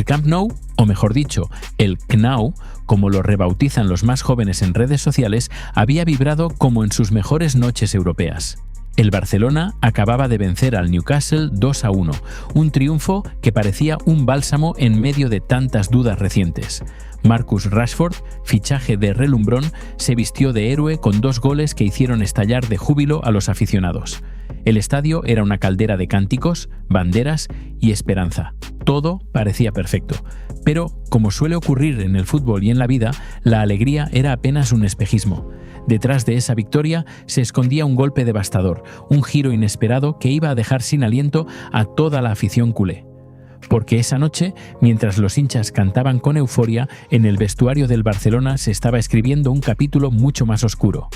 El Camp Nou, o mejor dicho, el CNAU, como lo rebautizan los más jóvenes en redes sociales, había vibrado como en sus mejores noches europeas. El Barcelona acababa de vencer al Newcastle 2-1, un triunfo que parecía un bálsamo en medio de tantas dudas recientes. Marcus Rashford, fichaje de relumbrón, se vistió de héroe con 2 goles que hicieron estallar de júbilo a los aficionados. El estadio era una caldera de cánticos, banderas y esperanza. Todo parecía perfecto. Pero, como suele ocurrir en el fútbol y en la vida, la alegría era apenas un espejismo. Detrás de esa victoria se escondía un golpe devastador, un giro inesperado que iba a dejar sin aliento a toda la afición culé. Porque esa noche, mientras los hinchas cantaban con euforia, en el vestuario del Barcelona se estaba escribiendo un capítulo mucho más oscuro.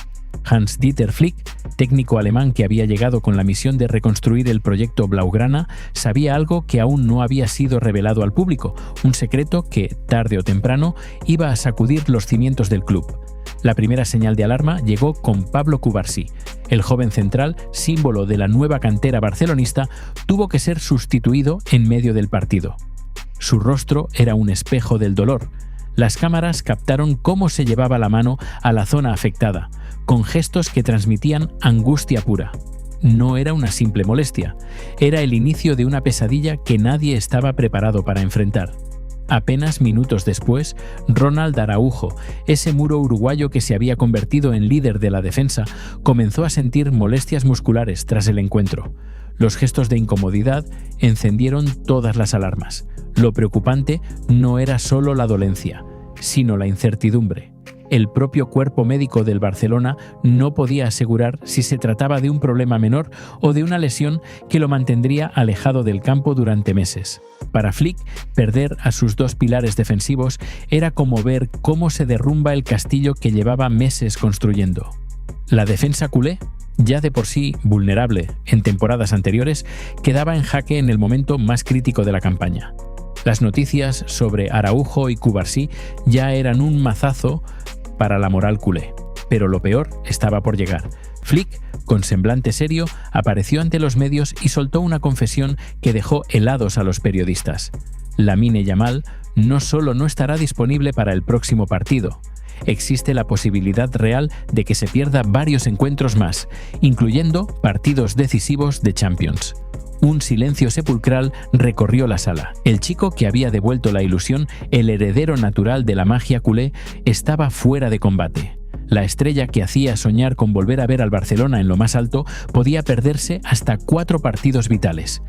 Hans-Dieter Flick, técnico alemán que había llegado con la misión de reconstruir el proyecto Blaugrana, sabía algo que aún no había sido revelado al público, un secreto que, tarde o temprano, iba a sacudir los cimientos del club. La primera señal de alarma llegó con Pablo Cubarsí. El joven central, símbolo de la nueva cantera barcelonista, tuvo que ser sustituido en medio del partido. Su rostro era un espejo del dolor. Las cámaras captaron cómo se llevaba la mano a la zona afectada, con gestos que transmitían angustia pura. No era una simple molestia, era el inicio de una pesadilla que nadie estaba preparado para enfrentar. Apenas minutos después, Ronald Araujo, ese muro uruguayo que se había convertido en líder de la defensa, comenzó a sentir molestias musculares tras el encuentro. Los gestos de incomodidad encendieron todas las alarmas. Lo preocupante no era solo la dolencia, sino la incertidumbre. El propio cuerpo médico del Barcelona no podía asegurar si se trataba de un problema menor o de una lesión que lo mantendría alejado del campo durante meses. Para Flick, perder a sus 2 pilares defensivos era como ver cómo se derrumba el castillo que llevaba meses construyendo. La defensa culé, ya de por sí vulnerable en temporadas anteriores, quedaba en jaque en el momento más crítico de la campaña. Las noticias sobre Araujo y Cubarsí ya eran un mazazo para la moral culé, pero lo peor estaba por llegar. Flick, con semblante serio, apareció ante los medios y soltó una confesión que dejó helados a los periodistas. Lamine Yamal no solo no estará disponible para el próximo partido, existe la posibilidad real de que se pierda varios encuentros más, incluyendo partidos decisivos de Champions. Un silencio sepulcral recorrió la sala. El chico que había devuelto la ilusión, el heredero natural de la magia culé, estaba fuera de combate. La estrella que hacía soñar con volver a ver al Barcelona en lo más alto podía perderse hasta 4 partidos vitales.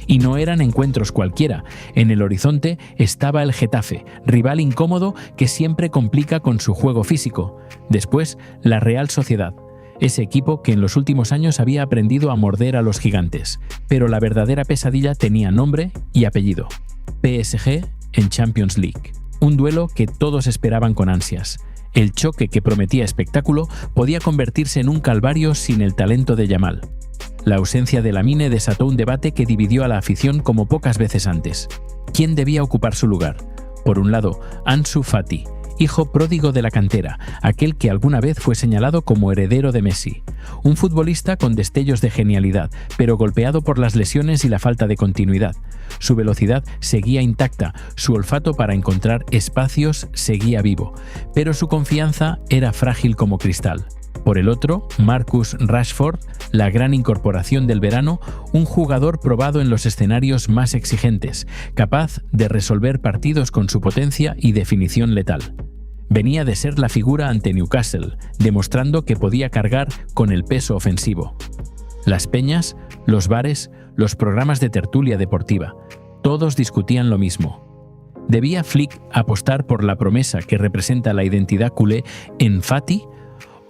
Y no eran encuentros cualquiera. En el horizonte estaba el Getafe, rival incómodo que siempre complica con su juego físico. Después, la Real Sociedad, ese equipo que en los últimos años había aprendido a morder a los gigantes. Pero la verdadera pesadilla tenía nombre y apellido. PSG en Champions League. Un duelo que todos esperaban con ansias. El choque que prometía espectáculo podía convertirse en un calvario sin el talento de Yamal. La ausencia de Lamine desató un debate que dividió a la afición como pocas veces antes. ¿Quién debía ocupar su lugar? Por un lado, Ansu Fati, hijo pródigo de la cantera, aquel que alguna vez fue señalado como heredero de Messi. Un futbolista con destellos de genialidad, pero golpeado por las lesiones y la falta de continuidad. Su velocidad seguía intacta, su olfato para encontrar espacios seguía vivo, pero su confianza era frágil como cristal. Por el otro, Marcus Rashford, la gran incorporación del verano, un jugador probado en los escenarios más exigentes, capaz de resolver partidos con su potencia y definición letal. Venía de ser la figura ante Newcastle, demostrando que podía cargar con el peso ofensivo. Las peñas, los bares, los programas de tertulia deportiva, todos discutían lo mismo. ¿Debía Flick apostar por la promesa que representa la identidad culé en Fati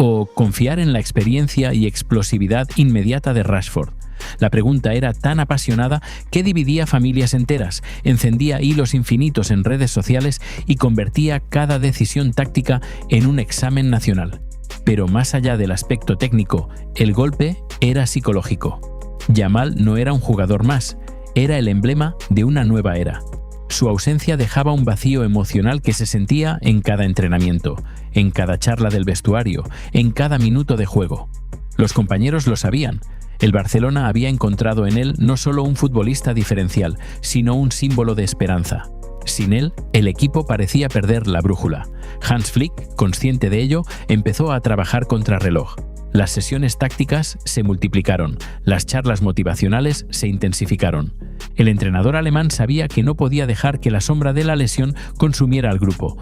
o confiar en la experiencia y explosividad inmediata de Rashford? La pregunta era tan apasionada que dividía familias enteras, encendía hilos infinitos en redes sociales y convertía cada decisión táctica en un examen nacional. Pero más allá del aspecto técnico, el golpe era psicológico. Yamal no era un jugador más, era el emblema de una nueva era. Su ausencia dejaba un vacío emocional que se sentía en cada entrenamiento, en cada charla del vestuario, en cada minuto de juego. Los compañeros lo sabían. El Barcelona había encontrado en él no solo un futbolista diferencial, sino un símbolo de esperanza. Sin él, el equipo parecía perder la brújula. Hans Flick, consciente de ello, empezó a trabajar contrarreloj. Las sesiones tácticas se multiplicaron, las charlas motivacionales se intensificaron. El entrenador alemán sabía que no podía dejar que la sombra de la lesión consumiera al grupo.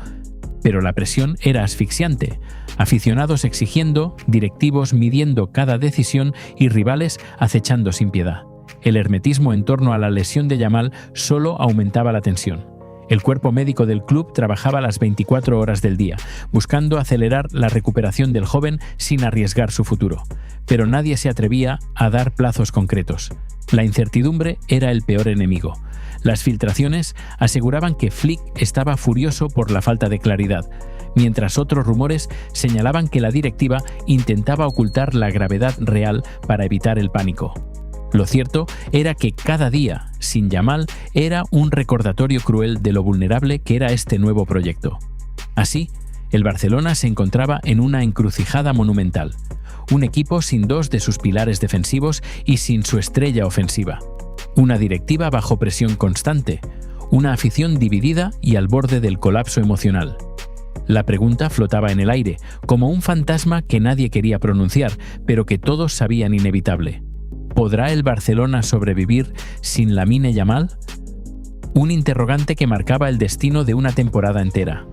Pero la presión era asfixiante. Aficionados exigiendo, directivos midiendo cada decisión y rivales acechando sin piedad. El hermetismo en torno a la lesión de Yamal solo aumentaba la tensión. El cuerpo médico del club trabajaba las 24 horas del día, buscando acelerar la recuperación del joven sin arriesgar su futuro. Pero nadie se atrevía a dar plazos concretos. La incertidumbre era el peor enemigo. Las filtraciones aseguraban que Flick estaba furioso por la falta de claridad, mientras otros rumores señalaban que la directiva intentaba ocultar la gravedad real para evitar el pánico. Lo cierto era que cada día, sin Yamal, era un recordatorio cruel de lo vulnerable que era este nuevo proyecto. Así, el Barcelona se encontraba en una encrucijada monumental. Un equipo sin dos de sus pilares defensivos y sin su estrella ofensiva. Una directiva bajo presión constante. Una afición dividida y al borde del colapso emocional. La pregunta flotaba en el aire, como un fantasma que nadie quería pronunciar, pero que todos sabían inevitable. ¿Podrá el Barcelona sobrevivir sin Lamine Yamal? Un interrogante que marcaba el destino de una temporada entera.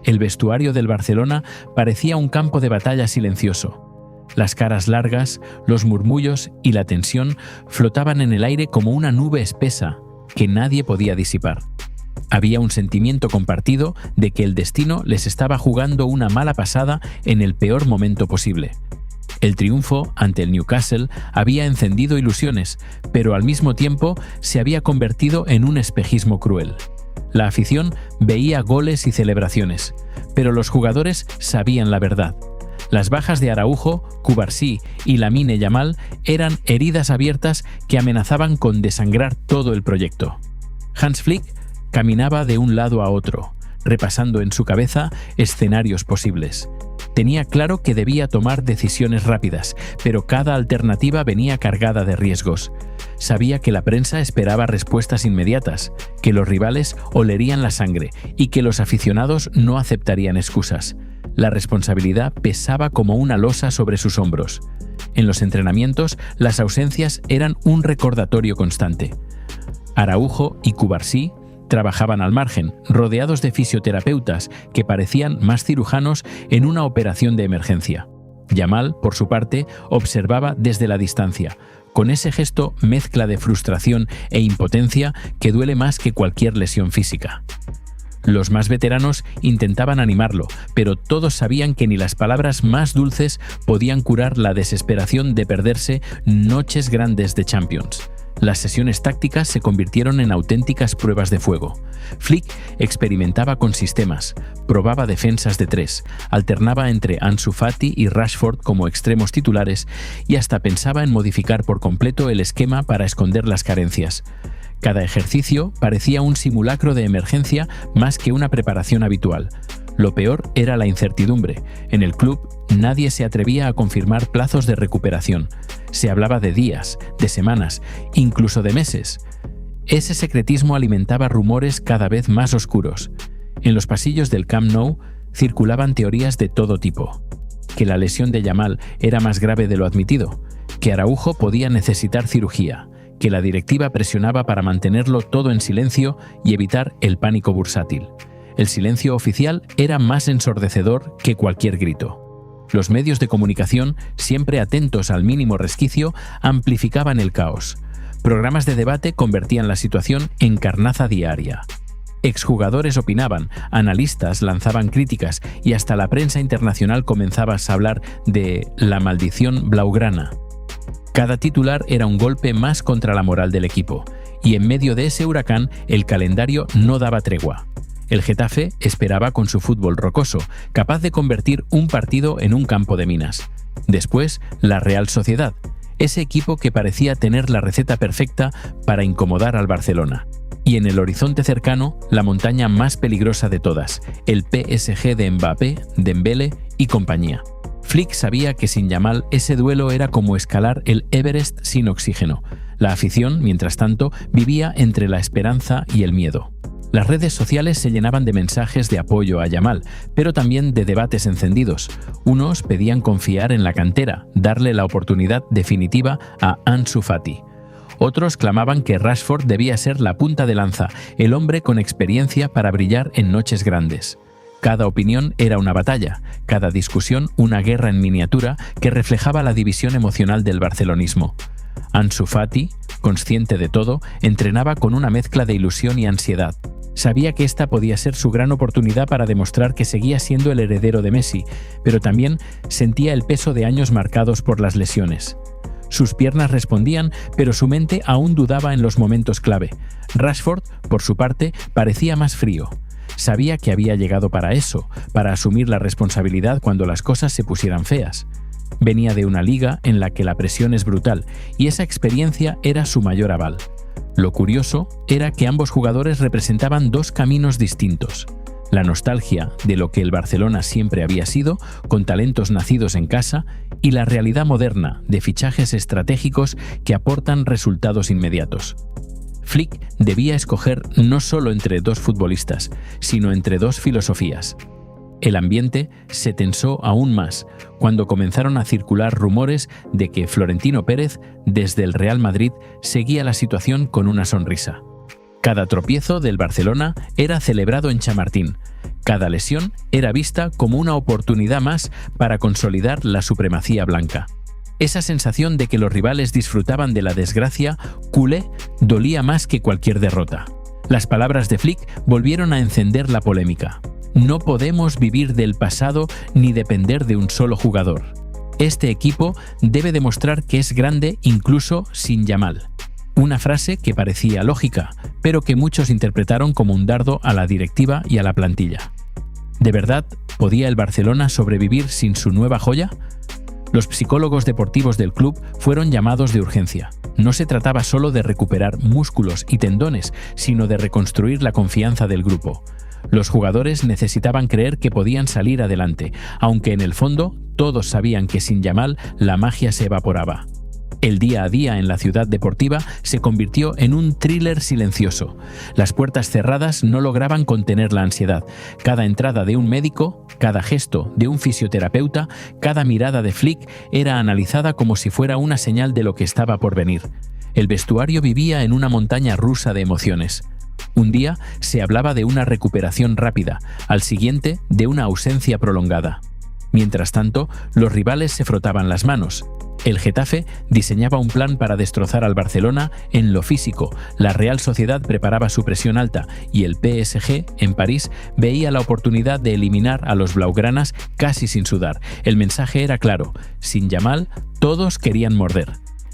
El vestuario del Barcelona parecía un campo de batalla silencioso. Las caras largas, los murmullos y la tensión flotaban en el aire como una nube espesa que nadie podía disipar. Había un sentimiento compartido de que el destino les estaba jugando una mala pasada en el peor momento posible. El triunfo ante el Newcastle había encendido ilusiones, pero al mismo tiempo se había convertido en un espejismo cruel. La afición veía goles y celebraciones, pero los jugadores sabían la verdad. Las bajas de Araujo, Cubarsí y Lamine Yamal eran heridas abiertas que amenazaban con desangrar todo el proyecto. Hans Flick caminaba de un lado a otro, repasando en su cabeza escenarios posibles. Tenía claro que debía tomar decisiones rápidas, pero cada alternativa venía cargada de riesgos. Sabía que la prensa esperaba respuestas inmediatas, que los rivales olerían la sangre y que los aficionados no aceptarían excusas. La responsabilidad pesaba como una losa sobre sus hombros. En los entrenamientos, las ausencias eran un recordatorio constante. Araujo y Cubarsí trabajaban al margen, rodeados de fisioterapeutas que parecían más cirujanos en una operación de emergencia. Yamal, por su parte, observaba desde la distancia, con ese gesto mezcla de frustración e impotencia que duele más que cualquier lesión física. Los más veteranos intentaban animarlo, pero todos sabían que ni las palabras más dulces podían curar la desesperación de perderse noches grandes de Champions. Las sesiones tácticas se convirtieron en auténticas pruebas de fuego. Flick experimentaba con sistemas, probaba defensas de tres, alternaba entre Ansu Fati y Rashford como extremos titulares y hasta pensaba en modificar por completo el esquema para esconder las carencias. Cada ejercicio parecía un simulacro de emergencia más que una preparación habitual. Lo peor era la incertidumbre. En el club nadie se atrevía a confirmar plazos de recuperación. Se hablaba de días, de semanas, incluso de meses. Ese secretismo alimentaba rumores cada vez más oscuros. En los pasillos del Camp Nou circulaban teorías de todo tipo. Que la lesión de Yamal era más grave de lo admitido, que Araujo podía necesitar cirugía, que la directiva presionaba para mantenerlo todo en silencio y evitar el pánico bursátil. El silencio oficial era más ensordecedor que cualquier grito. Los medios de comunicación, siempre atentos al mínimo resquicio, amplificaban el caos. Programas de debate convertían la situación en carnaza diaria. Exjugadores opinaban, analistas lanzaban críticas y hasta la prensa internacional comenzaba a hablar de la maldición blaugrana. Cada titular era un golpe más contra la moral del equipo, y en medio de ese huracán el calendario no daba tregua. El Getafe esperaba con su fútbol rocoso, capaz de convertir un partido en un campo de minas. Después, la Real Sociedad, ese equipo que parecía tener la receta perfecta para incomodar al Barcelona. Y en el horizonte cercano, la montaña más peligrosa de todas, el PSG de Mbappé, Dembélé y compañía. Flick sabía que sin Yamal ese duelo era como escalar el Everest sin oxígeno. La afición, mientras tanto, vivía entre la esperanza y el miedo. Las redes sociales se llenaban de mensajes de apoyo a Yamal, pero también de debates encendidos. Unos pedían confiar en la cantera, darle la oportunidad definitiva a Ansu Fati. Otros clamaban que Rashford debía ser la punta de lanza, el hombre con experiencia para brillar en noches grandes. Cada opinión era una batalla, cada discusión una guerra en miniatura que reflejaba la división emocional del barcelonismo. Ansu Fati, consciente de todo, entrenaba con una mezcla de ilusión y ansiedad. Sabía que esta podía ser su gran oportunidad para demostrar que seguía siendo el heredero de Messi, pero también sentía el peso de años marcados por las lesiones. Sus piernas respondían, pero su mente aún dudaba en los momentos clave. Rashford, por su parte, parecía más frío. Sabía que había llegado para eso, para asumir la responsabilidad cuando las cosas se pusieran feas. Venía de una liga en la que la presión es brutal, y esa experiencia era su mayor aval. Lo curioso era que ambos jugadores representaban dos caminos distintos. La nostalgia de lo que el Barcelona siempre había sido, con talentos nacidos en casa, y la realidad moderna de fichajes estratégicos que aportan resultados inmediatos. Flick debía escoger no solo entre dos futbolistas, sino entre dos filosofías. El ambiente se tensó aún más cuando comenzaron a circular rumores de que Florentino Pérez, desde el Real Madrid, seguía la situación con una sonrisa. Cada tropiezo del Barcelona era celebrado en Chamartín. Cada lesión era vista como una oportunidad más para consolidar la supremacía blanca. Esa sensación de que los rivales disfrutaban de la desgracia culé dolía más que cualquier derrota. Las palabras de Flick volvieron a encender la polémica. No podemos vivir del pasado ni depender de un solo jugador. Este equipo debe demostrar que es grande incluso sin Yamal. Una frase que parecía lógica, pero que muchos interpretaron como un dardo a la directiva y a la plantilla. ¿De verdad podía el Barcelona sobrevivir sin su nueva joya? Los psicólogos deportivos del club fueron llamados de urgencia. No se trataba solo de recuperar músculos y tendones, sino de reconstruir la confianza del grupo. Los jugadores necesitaban creer que podían salir adelante, aunque en el fondo todos sabían que sin Yamal la magia se evaporaba. El día a día en la ciudad deportiva se convirtió en un thriller silencioso. Las puertas cerradas no lograban contener la ansiedad. Cada entrada de un médico, cada gesto de un fisioterapeuta, cada mirada de Flick era analizada como si fuera una señal de lo que estaba por venir. El vestuario vivía en una montaña rusa de emociones. Un día se hablaba de una recuperación rápida, al siguiente de una ausencia prolongada. Mientras tanto, los rivales se frotaban las manos. El Getafe diseñaba un plan para destrozar al Barcelona en lo físico, la Real Sociedad preparaba su presión alta y el PSG, en París, veía la oportunidad de eliminar a los blaugranas casi sin sudar. El mensaje era claro: sin Yamal, todos querían morder.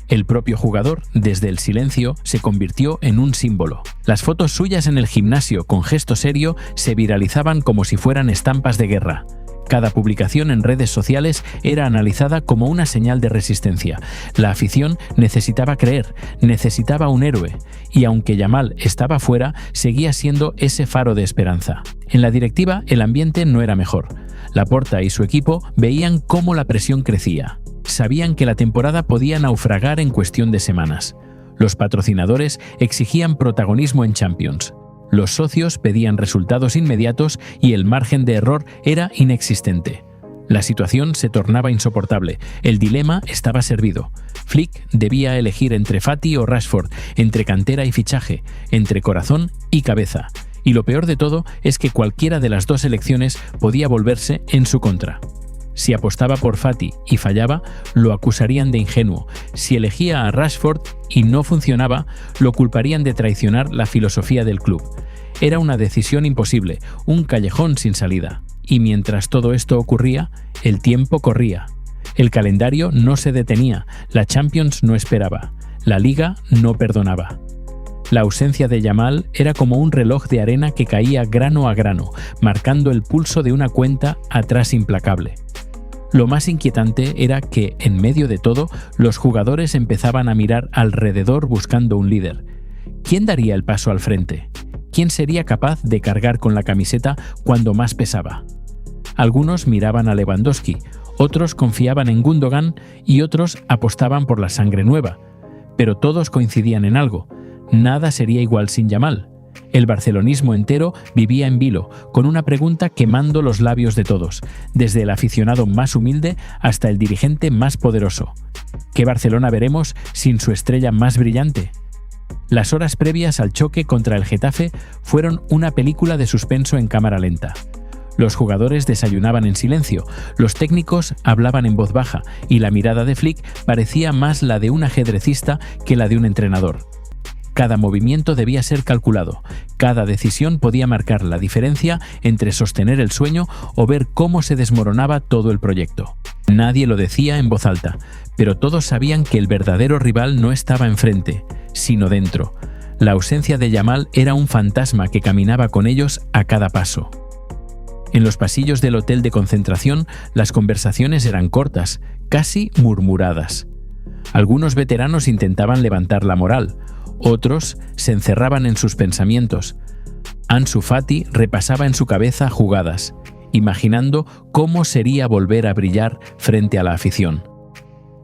El propio jugador, desde el silencio, se convirtió en un símbolo. Las fotos suyas en el gimnasio con gesto serio se viralizaban como si fueran estampas de guerra. Cada publicación en redes sociales era analizada como una señal de resistencia. La afición necesitaba creer, necesitaba un héroe, y aunque Yamal estaba fuera, seguía siendo ese faro de esperanza. En la directiva, el ambiente no era mejor. Laporta y su equipo veían cómo la presión crecía. Sabían que la temporada podía naufragar en cuestión de semanas. Los patrocinadores exigían protagonismo en Champions. Los socios pedían resultados inmediatos y el margen de error era inexistente. La situación se tornaba insoportable. El dilema estaba servido. Flick debía elegir entre Fati o Rashford, entre cantera y fichaje, entre corazón y cabeza. Y lo peor de todo es que cualquiera de las dos elecciones podía volverse en su contra. Si apostaba por Fati y fallaba, lo acusarían de ingenuo. Si elegía a Rashford y no funcionaba, lo culparían de traicionar la filosofía del club. Era una decisión imposible, un callejón sin salida. Y mientras todo esto ocurría, el tiempo corría. El calendario no se detenía, la Champions no esperaba, la Liga no perdonaba. La ausencia de Yamal era como un reloj de arena que caía grano a grano, marcando el pulso de una cuenta atrás implacable. Lo más inquietante era que, en medio de todo, los jugadores empezaban a mirar alrededor buscando un líder. ¿Quién daría el paso al frente? ¿Quién sería capaz de cargar con la camiseta cuando más pesaba? Algunos miraban a Lewandowski, otros confiaban en Gundogan y otros apostaban por la sangre nueva. Pero todos coincidían en algo: nada sería igual sin Yamal. El barcelonismo entero vivía en vilo, con una pregunta quemando los labios de todos, desde el aficionado más humilde hasta el dirigente más poderoso. ¿Qué Barcelona veremos sin su estrella más brillante? Las horas previas al choque contra el Getafe fueron una película de suspenso en cámara lenta. Los jugadores desayunaban en silencio, los técnicos hablaban en voz baja y la mirada de Flick parecía más la de un ajedrecista que la de un entrenador. Cada movimiento debía ser calculado, cada decisión podía marcar la diferencia entre sostener el sueño o ver cómo se desmoronaba todo el proyecto. Nadie lo decía en voz alta, pero todos sabían que el verdadero rival no estaba enfrente, sino dentro. La ausencia de Yamal era un fantasma que caminaba con ellos a cada paso. En los pasillos del hotel de concentración, las conversaciones eran cortas, casi murmuradas. Algunos veteranos intentaban levantar la moral, otros se encerraban en sus pensamientos. Ansu Fati repasaba en su cabeza jugadas, imaginando cómo sería volver a brillar frente a la afición.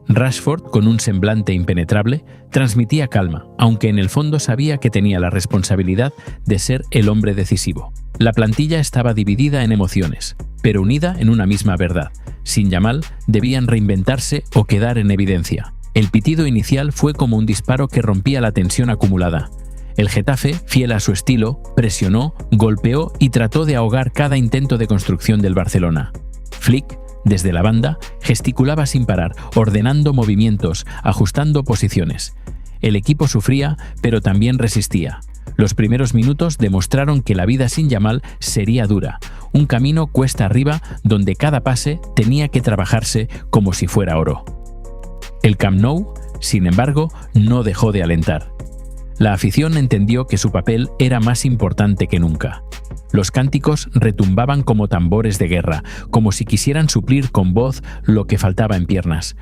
Rashford, con un semblante impenetrable, transmitía calma, aunque en el fondo sabía que tenía la responsabilidad de ser el hombre decisivo. La plantilla estaba dividida en emociones, pero unida en una misma verdad. Sin Yamal, debían reinventarse o quedar en evidencia. El pitido inicial fue como un disparo que rompía la tensión acumulada. El Getafe, fiel a su estilo, presionó, golpeó y trató de ahogar cada intento de construcción del Barcelona. Flick, desde la banda, gesticulaba sin parar, ordenando movimientos, ajustando posiciones. El equipo sufría, pero también resistía. Los primeros minutos demostraron que la vida sin Yamal sería dura, un camino cuesta arriba donde cada pase tenía que trabajarse como si fuera oro. El Camp Nou, sin embargo, no dejó de alentar. La afición entendió que su papel era más importante que nunca. Los cánticos retumbaban como tambores de guerra, como si quisieran suplir con voz lo que faltaba en piernas.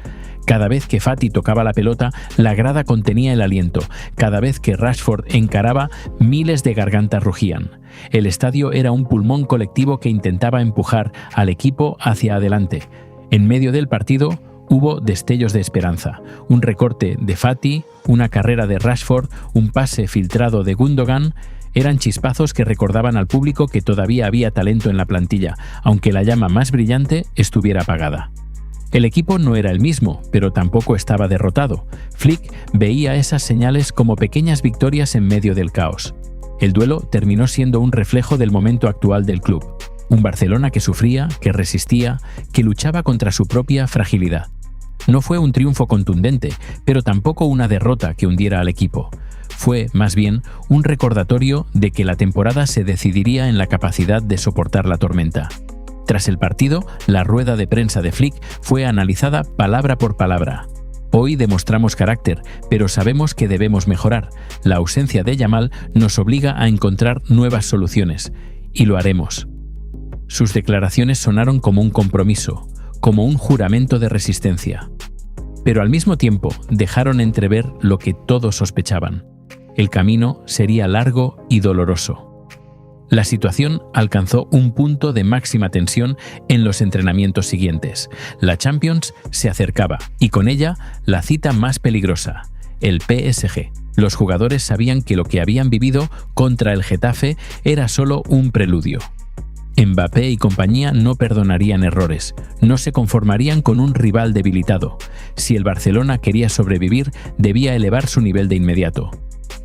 Cada vez que Fati tocaba la pelota, la grada contenía el aliento. Cada vez que Rashford encaraba, miles de gargantas rugían. El estadio era un pulmón colectivo que intentaba empujar al equipo hacia adelante. En medio del partido, hubo destellos de esperanza, un recorte de Fati, una carrera de Rashford, un pase filtrado de Gundogan. Eran chispazos que recordaban al público que todavía había talento en la plantilla, aunque la llama más brillante estuviera apagada. El equipo no era el mismo, pero tampoco estaba derrotado. Flick veía esas señales como pequeñas victorias en medio del caos. El duelo terminó siendo un reflejo del momento actual del club. Un Barcelona que sufría, que resistía, que luchaba contra su propia fragilidad. No fue un triunfo contundente, pero tampoco una derrota que hundiera al equipo. Fue, más bien, un recordatorio de que la temporada se decidiría en la capacidad de soportar la tormenta. Tras el partido, la rueda de prensa de Flick fue analizada palabra por palabra. Hoy demostramos carácter, pero sabemos que debemos mejorar. La ausencia de Yamal nos obliga a encontrar nuevas soluciones, y lo haremos. Sus declaraciones sonaron como un compromiso, como un juramento de resistencia. Pero al mismo tiempo dejaron entrever lo que todos sospechaban. El camino sería largo y doloroso. La situación alcanzó un punto de máxima tensión en los entrenamientos siguientes. La Champions se acercaba y con ella la cita más peligrosa, el PSG. Los jugadores sabían que lo que habían vivido contra el Getafe era solo un preludio. Mbappé y compañía no perdonarían errores, no se conformarían con un rival debilitado. Si el Barcelona quería sobrevivir, debía elevar su nivel de inmediato.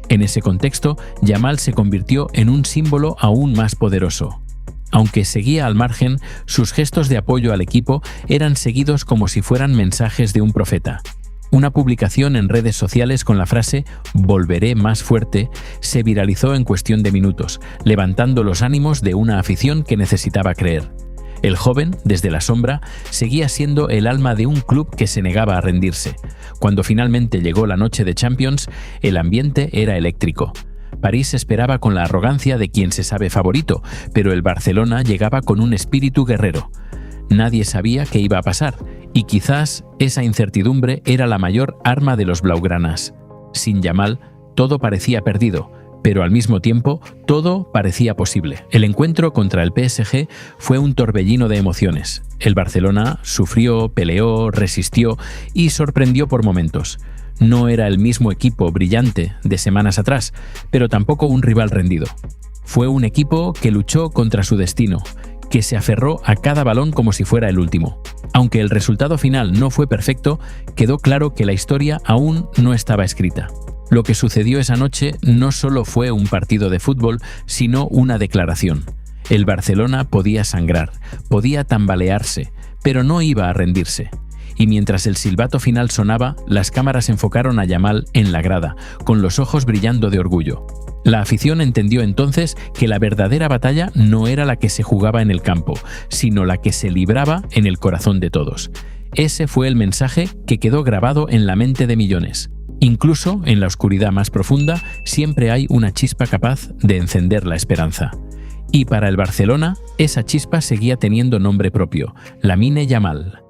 En ese contexto, Yamal se convirtió en un símbolo aún más poderoso. Aunque seguía al margen, sus gestos de apoyo al equipo eran seguidos como si fueran mensajes de un profeta. Una publicación en redes sociales con la frase «Volveré más fuerte» se viralizó en cuestión de minutos, levantando los ánimos de una afición que necesitaba creer. El joven, desde la sombra, seguía siendo el alma de un club que se negaba a rendirse. Cuando finalmente llegó la noche de Champions, el ambiente era eléctrico. París esperaba con la arrogancia de quien se sabe favorito, pero el Barcelona llegaba con un espíritu guerrero. Nadie sabía qué iba a pasar, y quizás esa incertidumbre era la mayor arma de los blaugranas. Sin Yamal, todo parecía perdido, pero al mismo tiempo, todo parecía posible. El encuentro contra el PSG fue un torbellino de emociones. El Barcelona sufrió, peleó, resistió y sorprendió por momentos. No era el mismo equipo brillante de semanas atrás, pero tampoco un rival rendido. Fue un equipo que luchó contra su destino, que se aferró a cada balón como si fuera el último. Aunque el resultado final no fue perfecto, quedó claro que la historia aún no estaba escrita. Lo que sucedió esa noche no solo fue un partido de fútbol, sino una declaración. El Barcelona podía sangrar, podía tambalearse, pero no iba a rendirse. Y mientras el silbato final sonaba, las cámaras enfocaron a Yamal en la grada, con los ojos brillando de orgullo. La afición entendió entonces que la verdadera batalla no era la que se jugaba en el campo, sino la que se libraba en el corazón de todos. Ese fue el mensaje que quedó grabado en la mente de millones. Incluso en la oscuridad más profunda, siempre hay una chispa capaz de encender la esperanza. Y para el Barcelona, esa chispa seguía teniendo nombre propio: Lamine Yamal.